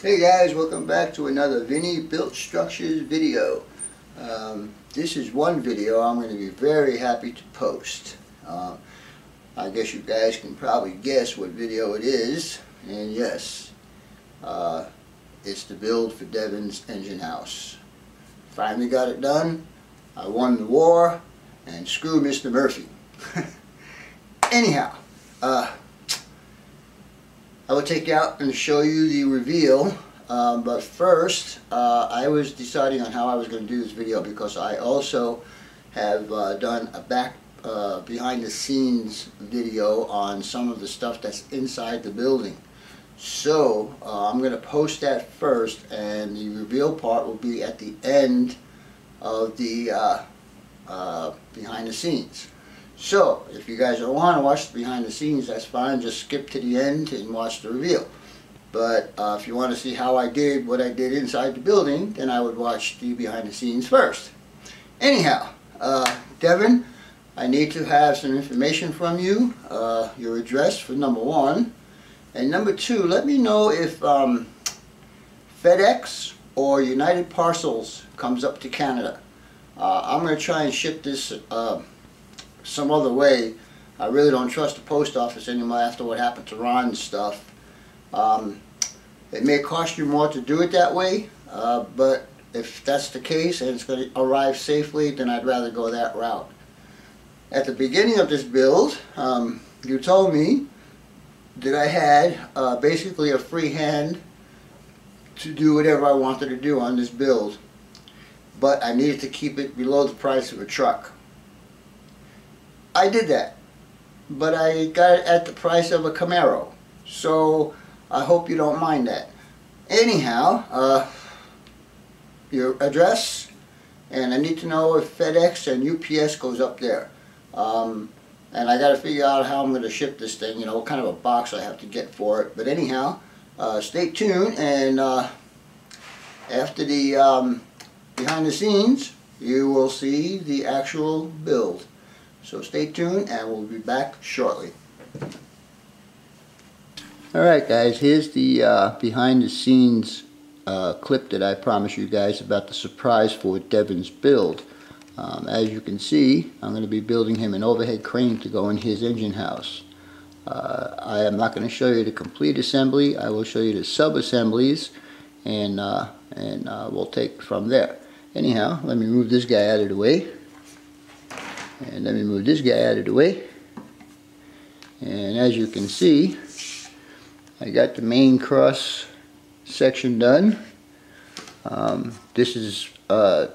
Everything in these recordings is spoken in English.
Hey guys, welcome back to another Vinny Built Structures video. This is one video I'm going to be very happy to post. I guess you guys can probably guess what video it is, and yes, it's the build for Devon's engine house. Finally got it done. I won the war, and screw Mr. Murphy. Anyhow, I will take you out and show you the reveal, but first I was deciding on how I was going to do this video because I also have done a behind the scenes video on some of the stuff that's inside the building. So I'm going to post that first, and the reveal part will be at the end of the behind the scenes. So, if you guys don't want to watch the behind the scenes, that's fine. Just skip to the end and watch the reveal. But if you want to see how I did what I did inside the building, then I would watch the behind the scenes first. Anyhow, Devon, I need to have some information from you. Your address for number one. And number two, let me know if FedEx or United Parcels comes up to Canada. I'm going to try and ship this some other way. I really don't trust the post office anymore after what happened to Ron's stuff. It may cost you more to do it that way, but if that's the case and it's going to arrive safely, then I'd rather go that route. At the beginning of this build, you told me that I had basically a free hand to do whatever I wanted to do on this build, but I needed to keep it below the price of a truck. I did that, but I got it at the price of a Camaro, so I hope you don't mind that. Anyhow, your address, and I need to know if FedEx and UPS goes up there. And I got to figure out how I'm going to ship this thing, you know, what kind of a box I have to get for it. But anyhow, stay tuned, and after the behind the scenes, you will see the actual build. So stay tuned, and we'll be back shortly. Alright guys, here's the behind the scenes clip that I promised you guys about the surprise for Devon's build. As you can see, I'm going to be building him an overhead crane to go in his engine house. I am not going to show you the complete assembly. I will show you the sub-assemblies, and we'll take it from there. Anyhow, let me move this guy out of the way. And let me move this guy out of the way. And as you can see, I got the main cross section done. This is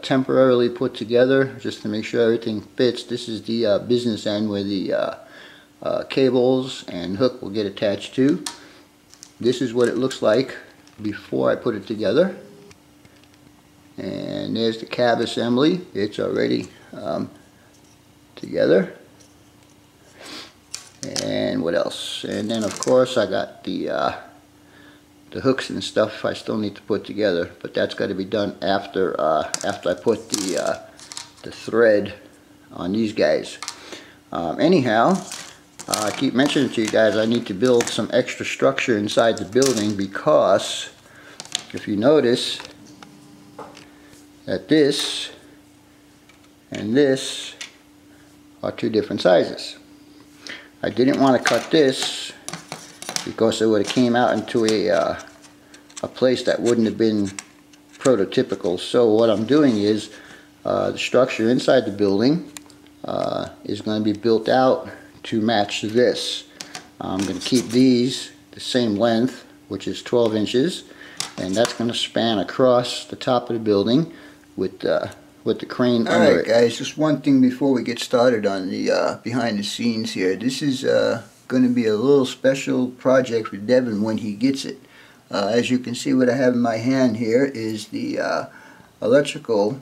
temporarily put together just to make sure everything fits. This is the business end where the cables and hook will get attached to. This is what it looks like before I put it together. And there's the cab assembly. It's already together. And what else? And then of course I got the hooks and stuff I still need to put together, but that's got to be done after after I put the thread on these guys. Anyhow, I keep mentioning to you guys I need to build some extra structure inside the building, because if you notice, that this and this are two different sizes. I didn't want to cut this because it would have came out into a place that wouldn't have been prototypical. So what I'm doing is the structure inside the building is going to be built out to match this. I'm going to keep these the same length, which is 12 inches, and that's going to span across the top of the building with the crane under it. Alright guys, just one thing before we get started on the behind the scenes here. This is going to be a little special project for Devon when he gets it. As you can see, what I have in my hand here is the electrical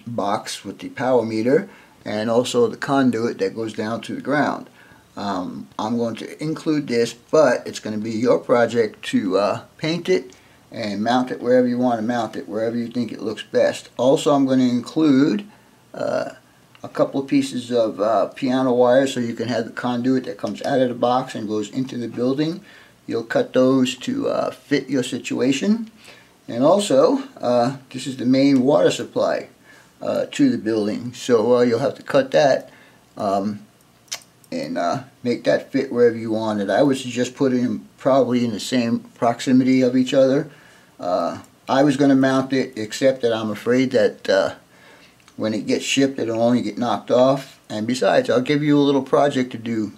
box with the power meter and also the conduit that goes down to the ground. I'm going to include this, but it's going to be your project to paint it and mount it wherever you want to mount it, wherever you think it looks best. Also, I'm going to include a couple of pieces of piano wire so you can have the conduit that comes out of the box and goes into the building. You'll cut those to fit your situation. And also, this is the main water supply to the building. So you'll have to cut that and make that fit wherever you want it. I would suggest putting them probably in the same proximity of each other. I was going to mount it, except that I'm afraid that when it gets shipped it'll only get knocked off. And besides, I'll give you a little project to do,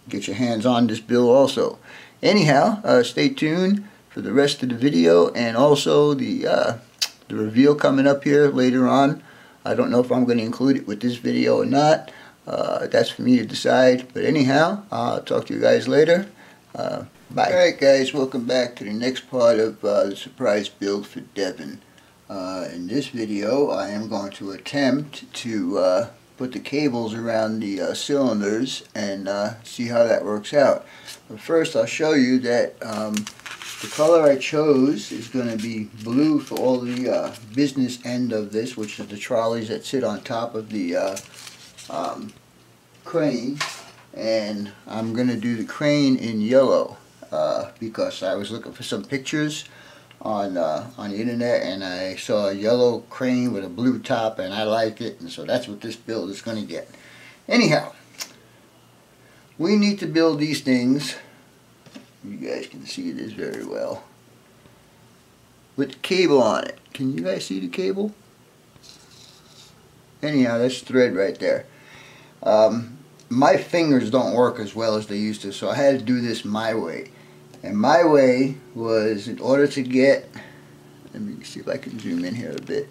get your hands on this build also. Anyhow, stay tuned for the rest of the video, and also the reveal coming up here later on. I don't know if I'm going to include it with this video or not. That's for me to decide. But anyhow, I'll talk to you guys later. Bye. Alright guys, welcome back to the next part of the surprise build for Devon. In this video, I am going to attempt to put the cables around the cylinders and see how that works out. But first, I'll show you that the color I chose is going to be blue for all the business end of this, which is the trolleys that sit on top of the crane. And I'm going to do the crane in yellow because I was looking for some pictures on the internet and I saw a yellow crane with a blue top and I like it, and so that's what this build is going to get. Anyhow, we need to build these things. You guys can see this very well with the cable on it. Can you guys see the cable? Anyhow, that's thread right there. My fingers don't work as well as they used to, so I had to do this my way. And my way was, in order to get, let me see if I can zoom in here a bit.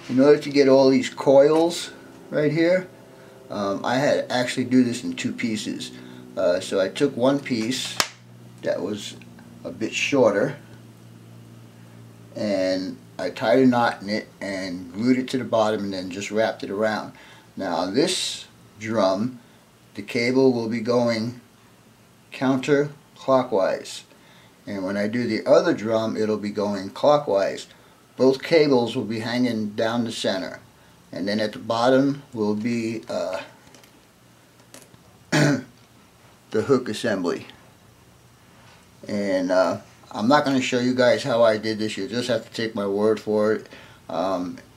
In order to get all these coils right here, I had to actually do this in two pieces. So I took one piece that was a bit shorter and I tied a knot in it and glued it to the bottom and then just wrapped it around. Now this drum, the cable will be going counterclockwise, and when I do the other drum it'll be going clockwise. Both cables will be hanging down the center, and then at the bottom will be the hook assembly. And I'm not going to show you guys how I did this. You just have to take my word for it.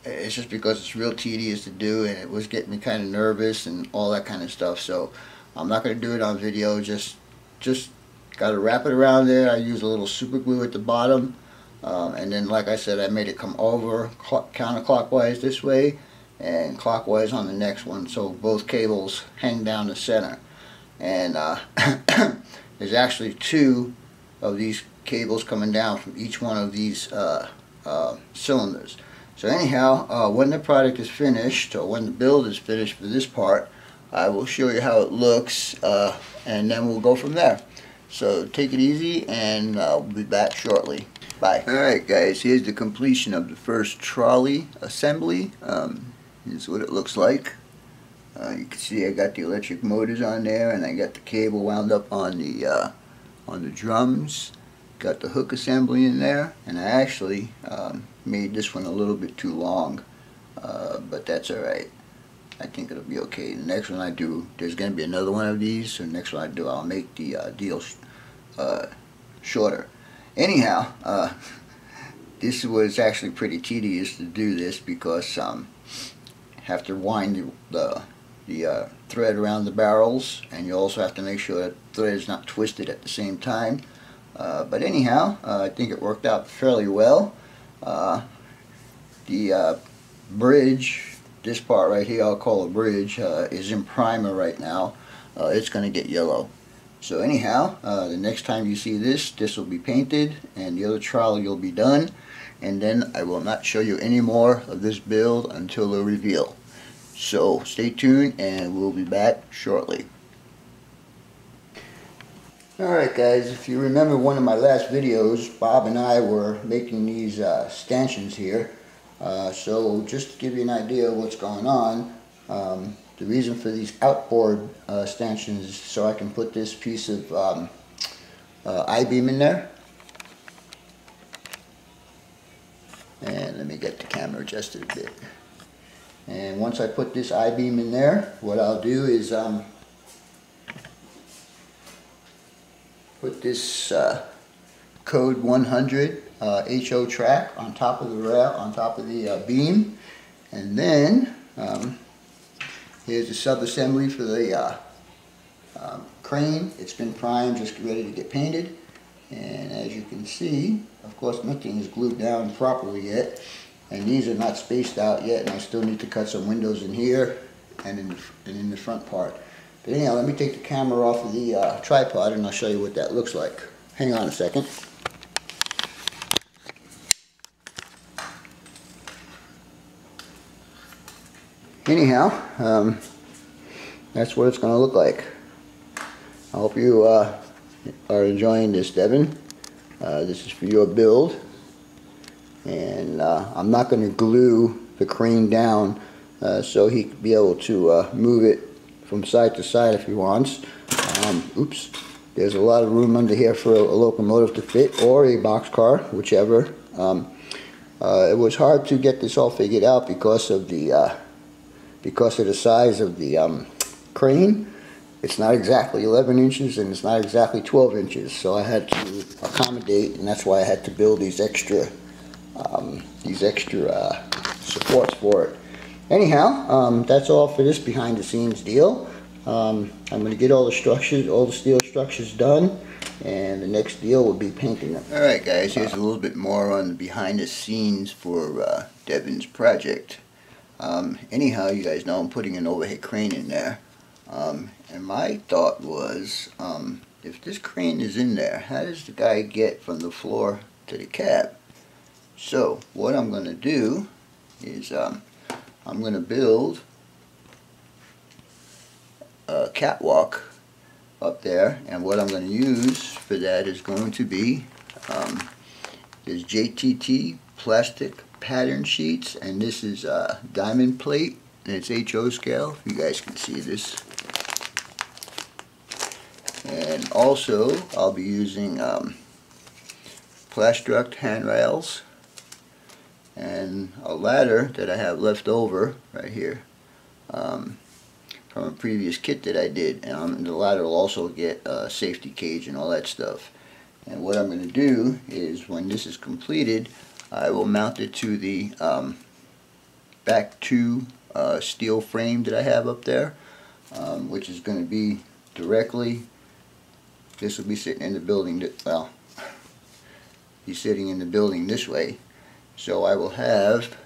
It's just because it's real tedious to do, and it was getting me kind of nervous and all that kind of stuff. So I'm not going to do it on video. Just got to wrap it around there. I use a little super glue at the bottom, and then, like I said, I made it come over counterclockwise this way and clockwise on the next one, so both cables hang down the center. And there's actually two of these cables coming down from each one of these cylinders. So anyhow, when the product is finished, or when the build is finished for this part, I will show you how it looks, and then we'll go from there. So take it easy, and I'll be back shortly. Bye. Alright guys, here's the completion of the first trolley assembly. Here's what it looks like. You can see I got the electric motors on there, and I got the cable wound up on the drums. Got the hook assembly in there, and I actually made this one a little bit too long, but that's alright. I think it'll be okay. The next one I do, there's going to be another one of these, so the next one I do, I'll make the deal shorter. Anyhow, this was actually pretty tedious to do this because have to wind the thread around the barrels, and you also have to make sure that the thread is not twisted at the same time. But anyhow, I think it worked out fairly well. The bridge, this part right here, I'll call a bridge, is in primer right now. It's going to get yellow. So anyhow, the next time you see this, this will be painted, and the other trowel will be done. And then I will not show you any more of this build until the reveal. So stay tuned, and we'll be back shortly. Alright guys, if you remember one of my last videos, Bob and I were making these stanchions here. So just to give you an idea of what's going on, the reason for these outboard stanchions is so I can put this piece of I-beam in there. And let me get the camera adjusted a bit. And once I put this I-beam in there, what I'll do is put this code 100 HO track on top of the rail, on top of the beam, and then here's the sub-assembly for the crane. It's been primed, just ready to get painted. And as you can see, of course, nothing is glued down properly yet, and these are not spaced out yet, and I still need to cut some windows in here and in the front part. But anyhow, let me take the camera off of the tripod, and I'll show you what that looks like. Hang on a second. Anyhow, that's what it's going to look like. I hope you are enjoying this, Devon. This is for your build, and I'm not going to glue the crane down so he could be able to move it from side to side if he wants. Oops, there's a lot of room under here for a locomotive to fit, or a boxcar, whichever. It was hard to get this all figured out because of the size of the crane. It's not exactly 11 inches and it's not exactly 12 inches, so I had to accommodate, and that's why I had to build these extra supports for it. Anyhow, that's all for this behind the scenes deal. I'm going to get all the structures, all the steel structures done, and the next deal will be painting them. Alright guys, here's a little bit more on the behind the scenes for Devon's project. Anyhow, you guys know I'm putting an overhead crane in there. And my thought was, if this crane is in there, how does the guy get from the floor to the cab? So what I'm going to do is I'm going to build a catwalk up there, and what I'm going to use for that is going to be this JTT plastic pattern sheets, and this is diamond plate, and it's HO scale, if you guys can see this. And also I'll be using Plastruct handrails and a ladder that I have left over right here from a previous kit that I did, and the ladder will also get a safety cage and all that stuff. And what I'm going to do is, when this is completed, I will mount it to the back two steel frame that I have up there, which is going to be directly, this will be sitting in the building, well, he's sitting in the building this way. So I will have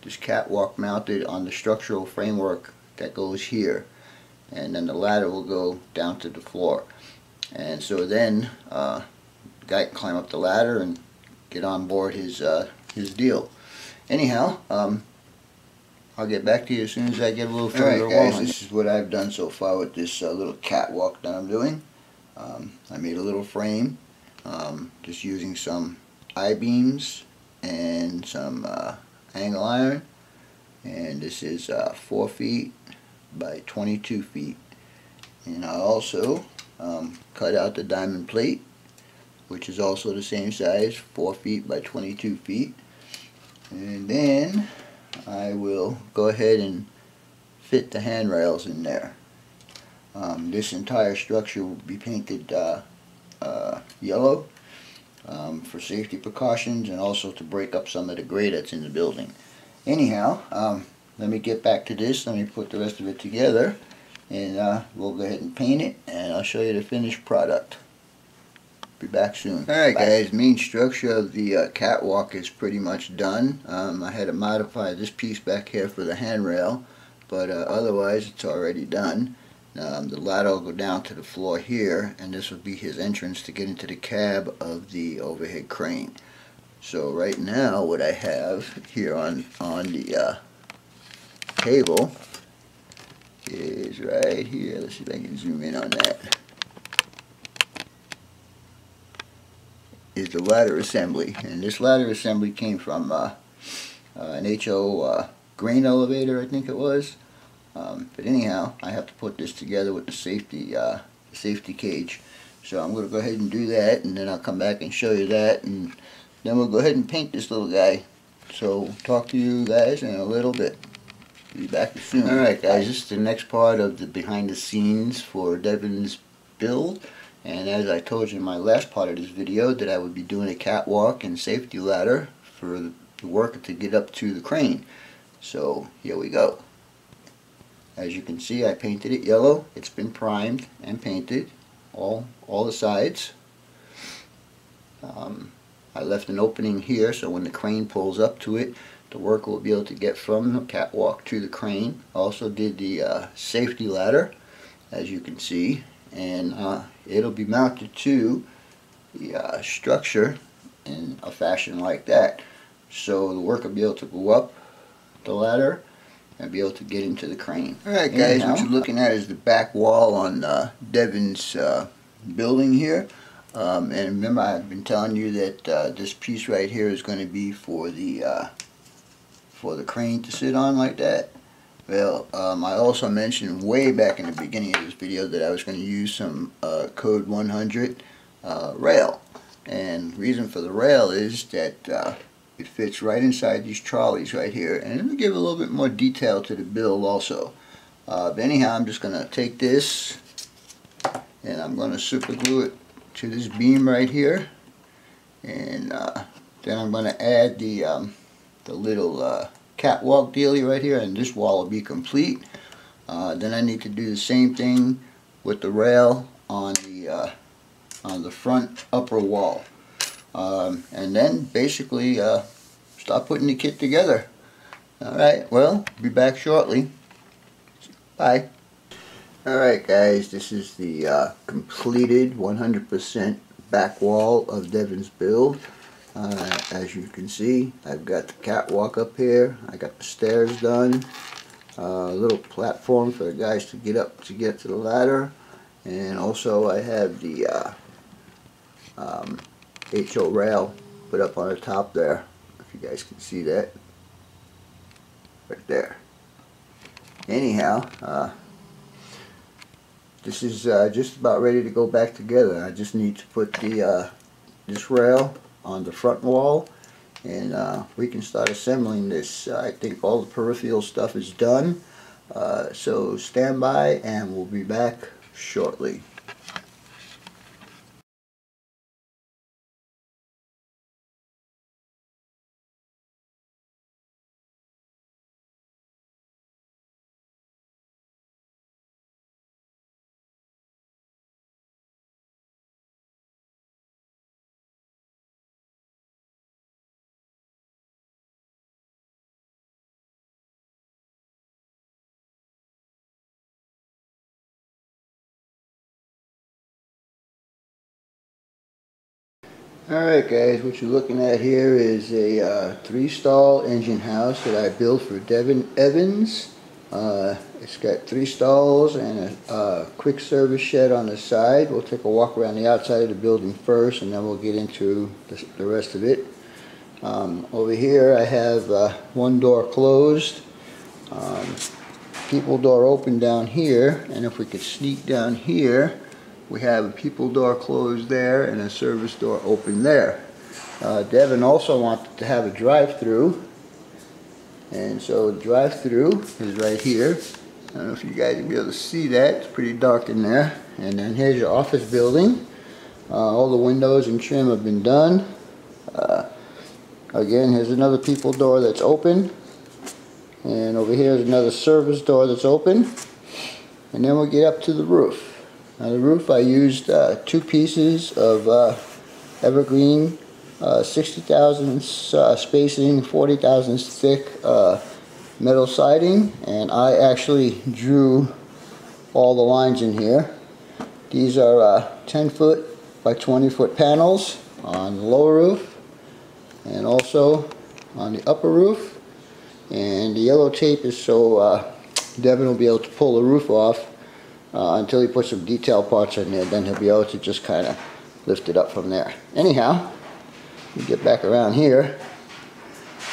this catwalk mounted on the structural framework that goes here, and then the ladder will go down to the floor. And so then the guy can climb up the ladder and get on board his deal. Anyhow, I'll get back to you as soon as I get a little further along. Alright guys, this is what I've done so far with this little catwalk that I'm doing. I made a little frame, just using some I-beams and some angle iron, and this is 4 feet by 22 feet. And I also cut out the diamond plate, which is also the same size, 4 feet by 22 feet. And then I will go ahead and fit the handrails in there. This entire structure will be painted yellow. for safety precautions and also to break up some of the grade that's in the building. Anyhow, let me get back to this. Let me put the rest of it together, and we'll go ahead and paint it, and I'll show you the finished product. Be back soon. Alright guys, main structure of the catwalk is pretty much done. I had to modify this piece back here for the handrail, but otherwise it's already done. The ladder will go down to the floor here, and this will be his entrance to get into the cab of the overhead crane. So right now what I have here on the table is right here. Let's see if I can zoom in on that. Is the ladder assembly, and this ladder assembly came from an HO grain elevator, I think it was. But anyhow, I have to put this together with the safety cage. So I'm going to go ahead and do that, and then I'll come back and show you that, and then we'll go ahead and paint this little guy. So talk to you guys in a little bit. Be back soon. Alright guys, this is the next part of the behind the scenes for Devon's build. And as I told you in my last part of this video, that I would be doing a catwalk and safety ladder for the worker to get up to the crane. So here we go. As you can see, I painted it yellow. It's been primed and painted, all the sides. I left an opening here so when the crane pulls up to it, the worker will be able to get from the catwalk to the crane. I also did the safety ladder, as you can see, and it'll be mounted to the structure in a fashion like that, so the worker will be able to go up the ladder and be able to get into the crane. Alright guys, what you're looking at is the back wall on Devon's building here. And remember, I've been telling you that this piece right here is going to be for the crane to sit on like that. Well, I also mentioned way back in the beginning of this video that I was going to use some code 100 rail. And the reason for the rail is that it fits right inside these trolleys right here. And it'll give a little bit more detail to the build also. But anyhow, I'm just going to take this and I'm going to super glue it to this beam right here. And then I'm going to add the little catwalk dealie right here, and this wall will be complete. Then I need to do the same thing with the rail on the front upper wall, and then basically start putting the kit together. Alright, well, be back shortly. Bye. Alright guys, this is the completed 100% back wall of Devon's build. As you can see, I've got the catwalk up here, I got the stairs done, a little platform for the guys to get up to get to the ladder, and also I have the HO rail put up on the top there, if you guys can see that, right there. Anyhow, this is just about ready to go back together. I just need to put the this rail on the front wall, and we can start assembling this. I think all the peripheral stuff is done, so stand by and we'll be back shortly. Alright guys, what you're looking at here is a 3-stall engine house that I built for Devon Evans. It's got 3 stalls and a quick service shed on the side. We'll take a walk around the outside of the building first, and then we'll get into the rest of it. Over here I have one door closed, people door open down here, and if we could sneak down here, we have a people door closed there and a service door open there. Devon also wanted to have a drive-through, and so the drive-through is right here. I don't know if you guys will be able to see that. It's pretty dark in there. And then here's your office building. All the windows and trim have been done. Again, here's another people door that's open. And over here is another service door that's open. And then we'll get up to the roof. Now the roof, I used 2 pieces of evergreen, 60,000 spacing, 40,000 thick metal siding. And I actually drew all the lines in here. These are 10 foot by 20 foot panels on the lower roof and also on the upper roof. And the yellow tape is so Devon will be able to pull the roof off until he puts some detail parts in there. Then he'll be able to just kind of lift it up from there. Anyhow, we get back around here.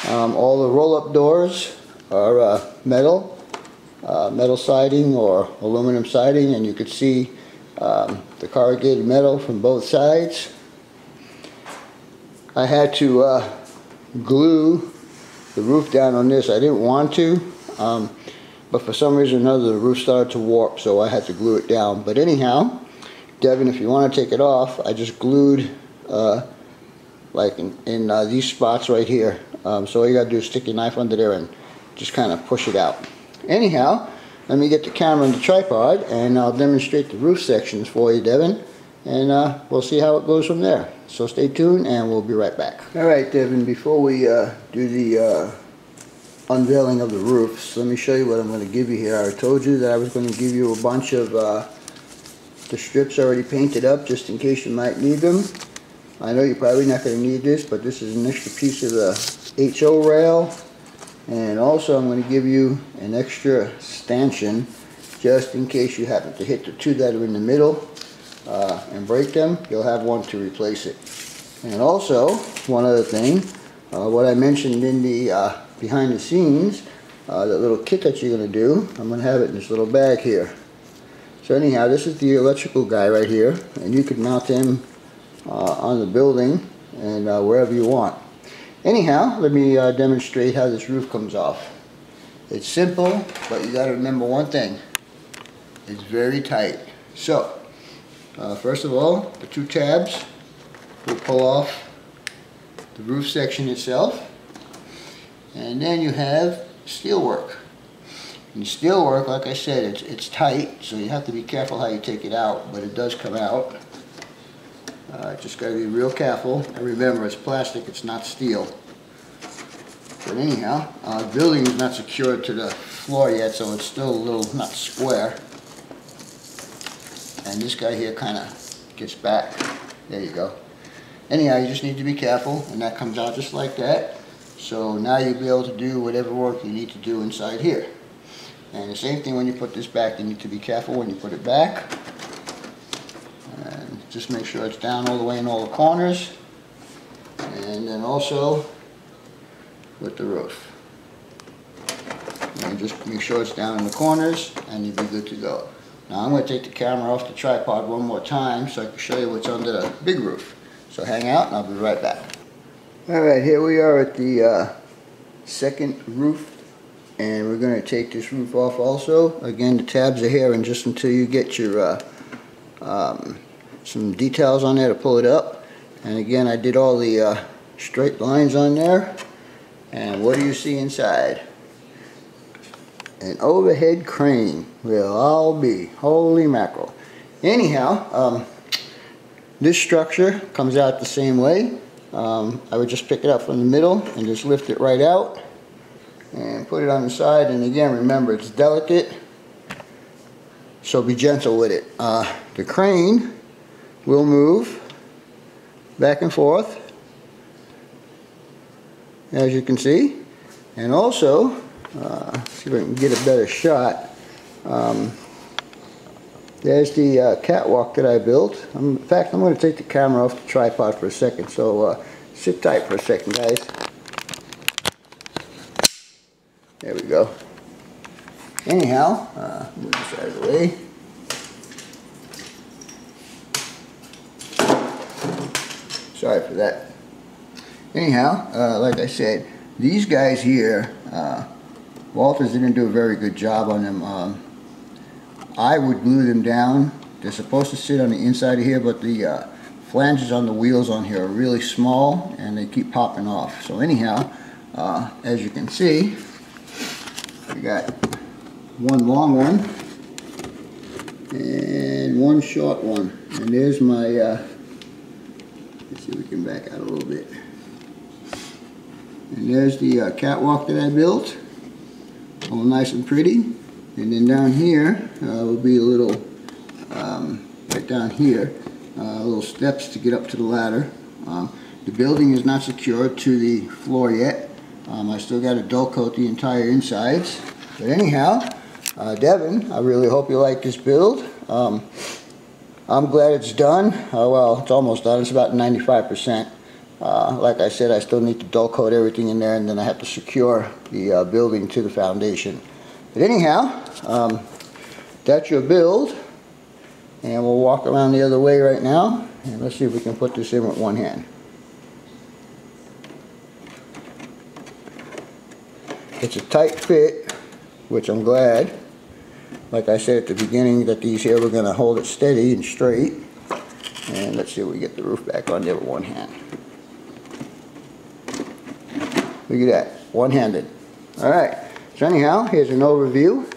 All the roll-up doors are metal siding or aluminum siding, and you could see the corrugated metal from both sides. I had to glue the roof down on this. I didn't want to, but for some reason or another the roof started to warp, so I had to glue it down. But anyhow, Devon, if you want to take it off, I just glued like in these spots right here. So all you gotta do is stick your knife under there and just kind of push it out. Anyhow, let me get the camera on the tripod and I'll demonstrate the roof sections for you, Devon, and we'll see how it goes from there. So stay tuned and we'll be right back. Alright, Devon, before we do the unveiling of the roofs, let me show you what I'm going to give you here. I told you that I was going to give you a bunch of the strips already painted up just in case you might need them. I know you're probably not going to need this, but this is an extra piece of the HO rail. And also I'm going to give you an extra stanchion just in case you happen to hit the 2 that are in the middle and break them. You'll have one to replace it. And also, one other thing, what I mentioned in the behind the scenes, that little kit that you're going to do, I'm going to have it in this little bag here. So anyhow, this is the electrical guy right here, and you can mount him on the building and wherever you want. Anyhow, let me demonstrate how this roof comes off. It's simple, but you got to remember one thing. It's very tight. So, first of all, the 2 tabs will pull off the roof section itself. And then you have steelwork. And steelwork, like I said, it's tight, so you have to be careful how you take it out, but it does come out. Just got to be real careful. And remember, it's plastic, it's not steel. But anyhow, the building is not secured to the floor yet, so it's still a little not square. And this guy here kind of gets back. There you go. Anyhow, you just need to be careful, and that comes out just like that. So now you'll be able to do whatever work you need to do inside here. And the same thing when you put this back, you need to be careful when you put it back. And just make sure it's down all the way in all the corners. And then also with the roof. And just make sure it's down in the corners and you'll be good to go. Now I'm going to take the camera off the tripod one more time so I can show you what's under the big roof. So hang out and I'll be right back. Alright, here we are at the second roof, and we're going to take this roof off also. Again, the tabs are here, and just until you get your some details on there to pull it up. And again, I did all the straight lines on there. And what do you see inside? An overhead crane will all be. Holy mackerel. Anyhow, this structure comes out the same way. I would just pick it up from the middle and just lift it right out and put it on the side. And again, remember, it's delicate, so be gentle with it. The crane will move back and forth, as you can see. And also, see if I can get a better shot. There's the catwalk that I built. In fact, I'm going to take the camera off the tripod for a second, so sit tight for a second, guys. There we go. Anyhow, move this out of the way. Sorry for that. Anyhow, like I said, these guys here, Walters didn't do a very good job on them. I would glue them down. They're supposed to sit on the inside of here, but the flanges on the wheels on here are really small and they keep popping off. So anyhow, as you can see, we got one long one and one short one. And there's my, let's see if we can back out a little bit. And there's the catwalk that I built, all nice and pretty. And then down here will be a little, right down here, little steps to get up to the ladder. The building is not secured to the floor yet. I still got to dull coat the entire insides. But anyhow, Devon, I really hope you like this build. I'm glad it's done. Well, it's almost done. It's about 95%. Like I said, I still need to dull coat everything in there, and then I have to secure the building to the foundation. But anyhow, that's your build. And we'll walk around the other way right now, and let's see if we can put this in with one hand. It's a tight fit, which I'm glad. Like I said at the beginning, that these here were going to hold it steady and straight. And let's see if we get the roof back on there with one hand. Look at that, one-handed. Alright, so anyhow, here's an overview.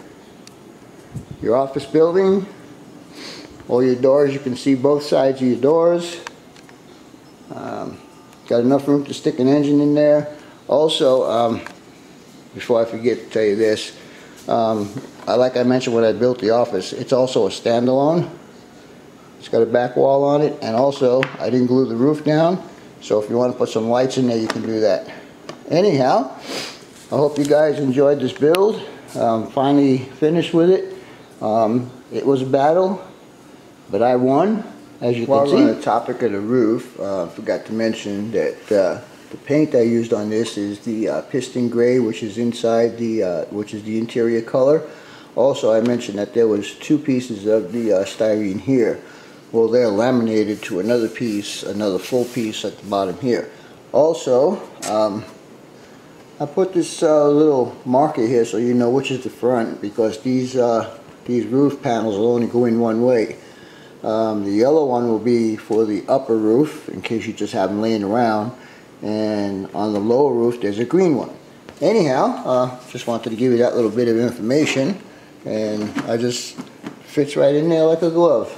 Your office building. All your doors, you can see both sides of your doors. Got enough room to stick an engine in there. Also, before I forget to tell you this, like I mentioned when I built the office, it's also a standalone. It's got a back wall on it, and also I didn't glue the roof down, so if you want to put some lights in there, you can do that. Anyhow, I hope you guys enjoyed this build. Finally finished with it. It was a battle, but I won, as you can see. While we're on the topic of the roof, I forgot to mention that the paint I used on this is the piston gray, which is inside the, which is the interior color. Also, I mentioned that there was two pieces of the styrene here. Well, they're laminated to another piece, another full piece at the bottom here. Also, I put this little marker here so you know which is the front, because these roof panels will only go in one way. The yellow one will be for the upper roof, in case you just have them laying around, and on the lower roof there's a green one. Anyhow, just wanted to give you that little bit of information, and I just fits right in there like a glove.